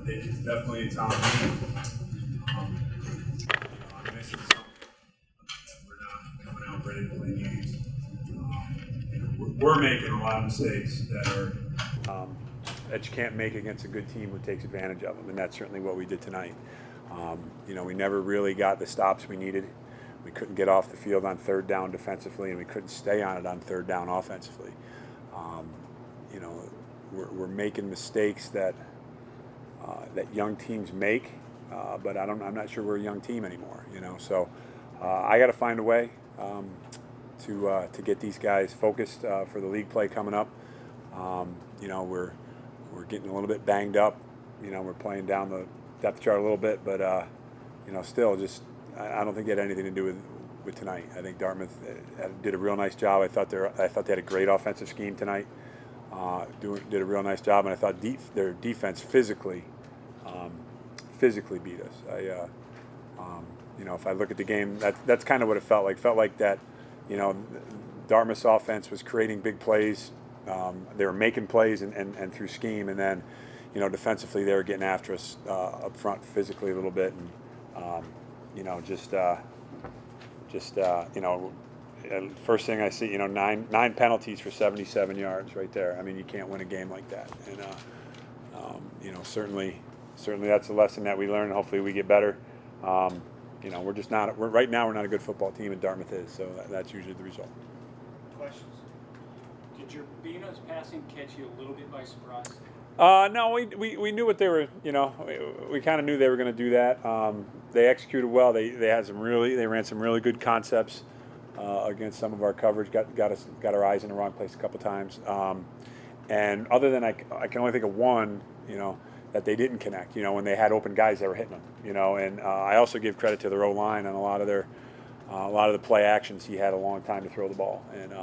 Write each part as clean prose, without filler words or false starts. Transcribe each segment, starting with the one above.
it's definitely a time. I'm missing something. We're not coming out ready to play games. We're making a lot of mistakes that you can't make against a good team who takes advantage of them, and that's certainly what we did tonight. We never really got the stops we needed. We couldn't get off the field on third down defensively, and we couldn't stay on it on third down offensively. We're making mistakes that young teams make, but I'm not sure we're a young team anymore. So I got to find a way to get these guys focused for the league play coming up. We're getting a little bit banged up. We're playing down the depth chart a little bit, but still, just I don't think it had anything to do with tonight. I think Dartmouth did a real nice job. I thought they had a great offensive scheme tonight. Did a real nice job, and I thought their defense physically beat us. If I look at the game, that's kind of what it felt like. Felt like that, Dartmouth's offense was creating big plays. They were making plays and through scheme, and then, defensively they were getting after us up front physically a little bit, and first thing I see, nine penalties for 77 yards right there. I mean, you can't win a game like that, and certainly that's a lesson that we learn. Hopefully we get better. We're just not. Right now we're not a good football team, and Dartmouth is, so that's usually the result. Questions? Did your Beano's passing catch you a little bit by surprise? No, we knew what they were. We kind of knew they were going to do that. They executed well. They ran some really good concepts against some of our coverage. Got our eyes in the wrong place a couple times. And other than I can only think of one. That they didn't connect. When they had open guys, they were hitting them. And I also give credit to their O-line on a lot of the play actions. He had a long time to throw the ball, and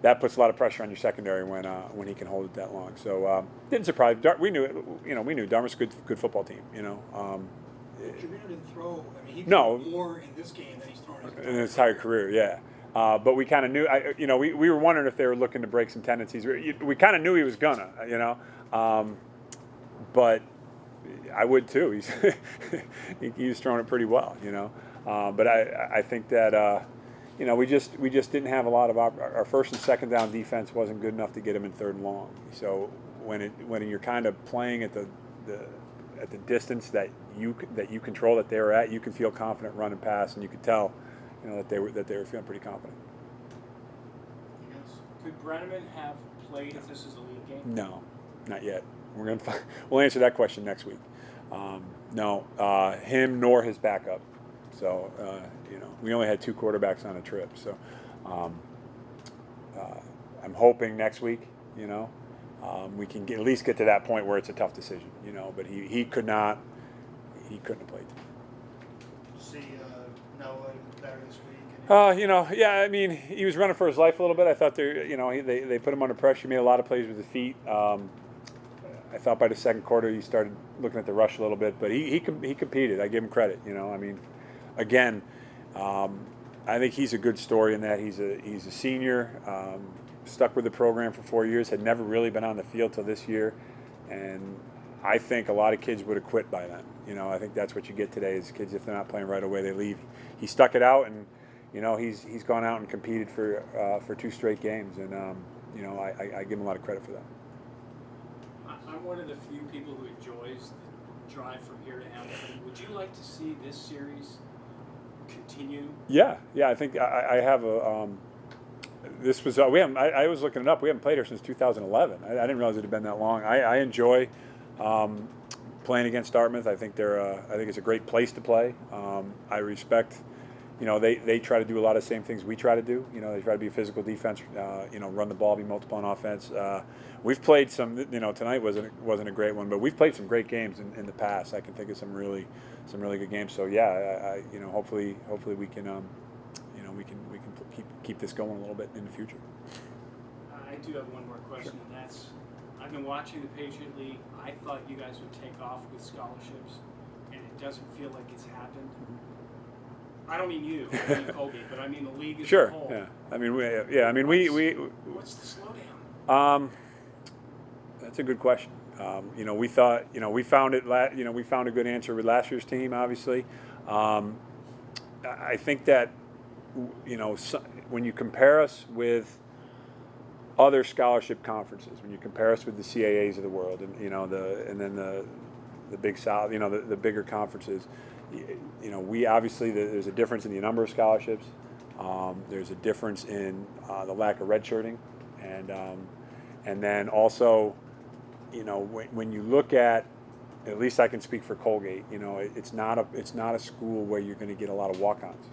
that puts a lot of pressure on your secondary when he can hold it that long. So didn't surprise. We knew it. We knew Dartmouth's a good football team. Trevino didn't throw. I mean, he no, threw more in this game than he's thrown in his entire career. Yeah. But we kind of knew. We were wondering if they were looking to break some tendencies. We kind of knew he was gonna. But I would too. He was throwing it pretty well. But I think that we just didn't have a lot of our first and second down defense wasn't good enough to get him in third and long. So when you're kind of playing at the distance that you control that they were at, you can feel confident run and pass, and you could tell that they were feeling pretty confident. Could Brenneman have played if this is a league game? No, not yet. We'll answer that question next week. No, him nor his backup. So we only had two quarterbacks on a trip. So I'm hoping next week, we can at least get to that point where it's a tough decision. But he couldn't have played. See Noah better this week. Yeah. I mean, he was running for his life a little bit. I thought they put him under pressure. He made a lot of plays with his feet. I thought by the second quarter he started looking at the rush a little bit, but he competed. I give him credit. I mean, again, I think he's a good story in that he's a senior, stuck with the program for 4 years, had never really been on the field till this year, and I think a lot of kids would have quit by then. I think that's what you get today is kids, if they're not playing right away, they leave. He stuck it out, and he's gone out and competed for 2 straight games, and I give him a lot of credit for that. I'm one of the few people who enjoys the drive from here to Hamilton. Would you like to see this series continue? Yeah. I think I have a. This was we haven't. I was looking it up. We haven't played here since 2011. I didn't realize it had been that long. I enjoy playing against Dartmouth. I think I think it's a great place to play. I respect. They try to do a lot of the same things we try to do. They try to be a physical defense. Run the ball, be multiple on offense. We've played some. Tonight wasn't a great one, but we've played some great games in the past. I can think of some really good games. So yeah, hopefully we can we can keep this going a little bit in the future. I do have one more question, Sure. and that's I've been watching the Patriot League. I thought you guys would take off with scholarships, and it doesn't feel like it's happened. I don't mean you, I mean Colgate, but I mean the league as a whole. Yeah. I mean, we. What's the slowdown? That's a good question. We thought, we found it. We found a good answer with last year's team. Obviously, I think that when you compare us with other scholarship conferences, when you compare us with the CAAs of the world, and then the Big South, the bigger conferences, we obviously there's a difference in the number of scholarships. There's a difference in the lack of redshirting, and then also, when you look at least I can speak for Colgate. It's not a school where you're going to get a lot of walk-ons.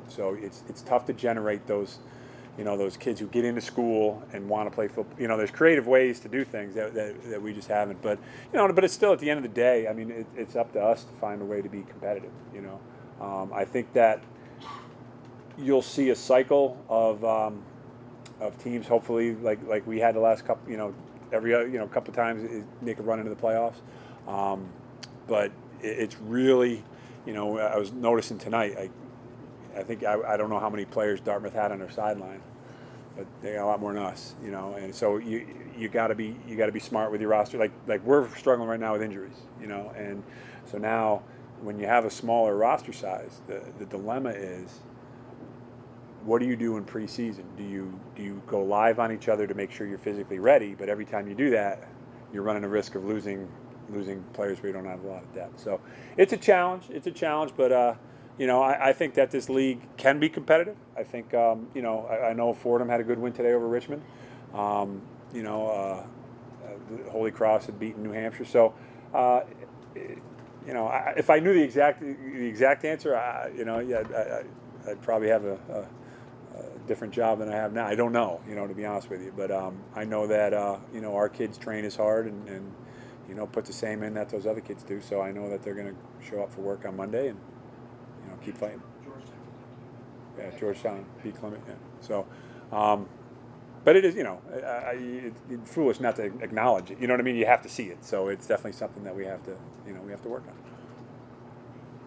So it's tough to generate those kids who get into school and want to play football. There's creative ways to do things that we just haven't. But but it's still, at the end of the day, I mean, it's up to us to find a way to be competitive. I think that you'll see a cycle of teams, hopefully, like we had the last couple, every couple of times make a run into the playoffs. But it's really, I was noticing tonight. I think I don't know how many players Dartmouth had on their sideline, but they got a lot more than us, And so you got to be smart with your roster. Like we're struggling right now with injuries, And so now, when you have a smaller roster size, the dilemma is, what do you do in preseason? Do you go live on each other to make sure you're physically ready? But every time you do that, you're running a risk of losing players where you don't have a lot of depth. So it's a challenge. But I think that this league can be competitive. I think I know Fordham had a good win today over Richmond. Holy Cross had beaten New Hampshire. So if I knew the exact answer, I'd probably have a different job than I have now. I don't know, to be honest with you. But I know that our kids train as hard and put the same in that those other kids do. So I know that they're going to show up for work on Monday and keep fighting. Georgetown beat Clement. Yeah. So, but it is it's foolish not to acknowledge it. You know what I mean? You have to see it. So it's definitely something that we have to work on.